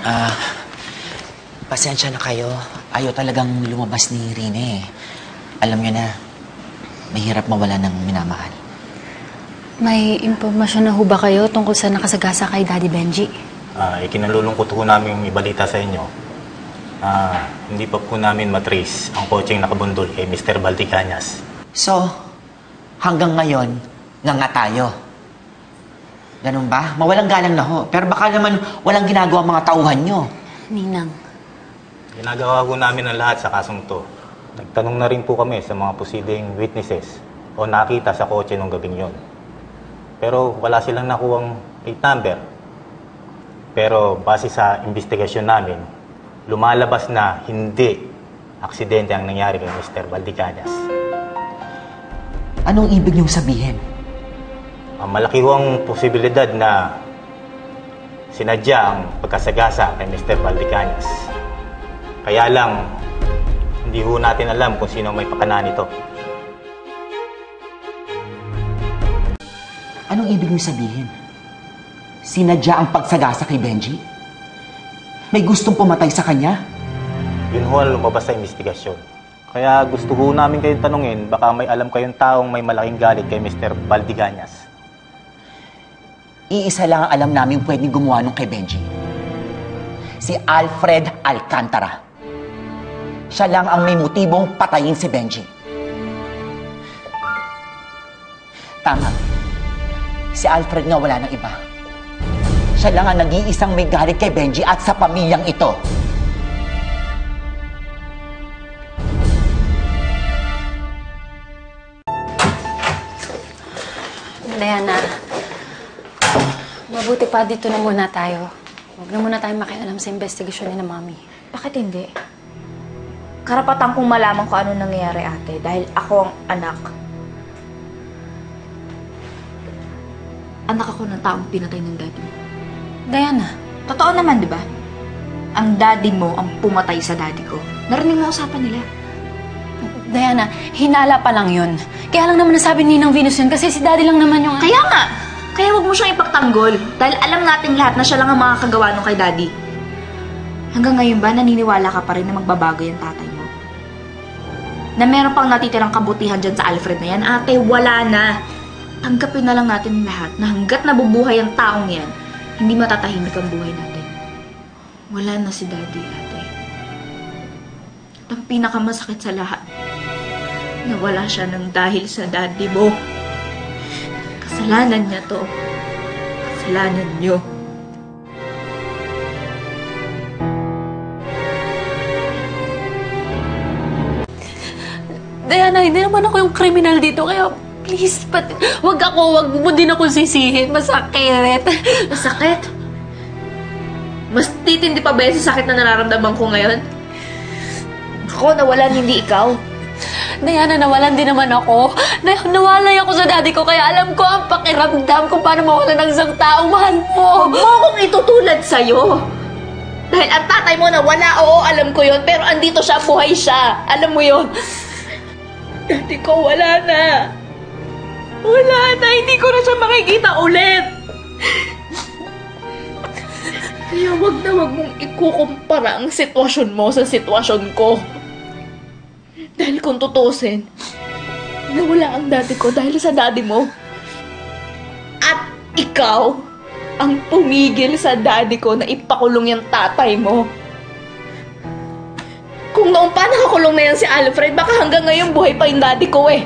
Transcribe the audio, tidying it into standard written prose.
Ah, pasensya na kayo. Ayaw talagang lumabas ni Rene. Alam niyo na, mahirap mawala ng minamahal. May impormasyon na ho ba kayo tungkol sa nakasagasa kay Daddy Benji? Ikinalulungkot ho namin yung ibalita sa inyo. Hindi pa po namin matrace ang kotseng nakabundol kay Mr. Valdecañas. So, hanggang ngayon, nga tayo. Ganun ba? Mawalang galang na ho. Pero baka naman walang ginagawa mga tauhan nyo. Ninang. Ginagawa ho namin ang lahat sa kasong to. Nagtanong na rin po kami sa mga posibleng witnesses o nakita sa kotse nung gabing yon. Pero wala silang nakuhang plate number. Pero base sa investigasyon namin, lumalabas na hindi aksidente ang nangyari kay Mr. Valdecañas. Anong ibig niyong sabihin? Malaki ho ang posibilidad na sinadya ang pagkasagasa kay Mr. Valdecañas. Kaya lang, hindi ho natin alam kung sino may pakana nito. Anong ibig niyong sabihin? Sinadya ang pagsagasa kay Benji? May gustong pumatay sa kanya? Yun ho ang lumabas sa investigasyon. Kaya gusto ho namin kayong tanungin, baka may alam kayong taong may malaking galit kay Mr. Valdecañas. Iisa lang ang alam namin pwedeng gumawa nung kay Benji. Si Alfred Alcantara. Siya lang ang may motibong patayin si Benji. Tama. Si Alfred nga wala ng iba. Siya lang ang nag-iisang may galit kay Benji at sa pamilyang ito. Diana, mabuti pa dito na muna tayo. Huwag na muna tayong makialam sa investigasyon ni na Mami. Bakit hindi? Karapatan kong malaman kung ano nangyayari, ate, dahil ako ang anak. Anak ako ng taong pinatay ng daddy mo. Diana. Totoo naman, di ba? Ang daddy mo ang pumatay sa daddy ko. Narinig mo usapan nila. Diana, hinala pa lang yun. Kaya lang naman nasabi ni Ninang Venus yun kasi si daddy lang naman yung... Kaya nga! Kaya wag mo siyang ipagtanggol. Dahil alam nating lahat na siya lang ang makakagawa nung kay daddy. Hanggang ngayon ba, naniniwala ka pa rin na magbabago yung tatay mo? Na meron pang natitirang kabutihan dyan sa Alfred na yan? Ate, wala na. Tanggapin na lang natin lahat na hanggat nabubuhay ang taong yan, hindi matatahimik ang buhay natin. Wala na si daddy, ate. At ang pinakamasakit sa lahat, nawala siya ng dahil sa daddy mo. Kasalanan niya to. Kasalanan niyo. Diana, hindi naman ako yung kriminal dito, kaya please, wag mo din ako sisihin. Masakit. Masakit? Mas titindi pa ba yung sakit na nararamdaman ko ngayon? Ako, nawalan, hindi ikaw. Diana, nawalan din naman ako. Nawalay ako sa daddy ko, kaya alam ko ang pakiramdam kung paano mawalan ng isang taong mahal mo. Huwag mo akong itutulad sa'yo. Dahil ang tatay mo na wala, oo, alam ko yon, pero andito siya, buhay siya. Alam mo yon. Daddy ko, wala na. Wala na, hindi ko na siya makikita ulit. Kaya wag mong ikukumpara ang sitwasyon mo sa sitwasyon ko. Dahil kung tutusin, nawala ang daddy ko dahil sa daddy mo. At ikaw ang pumigil sa daddy ko na ipakulong yung tatay mo. Kung noong pa nakakulong na yan si Alfred, baka hanggang ngayon buhay pa yung daddy ko eh.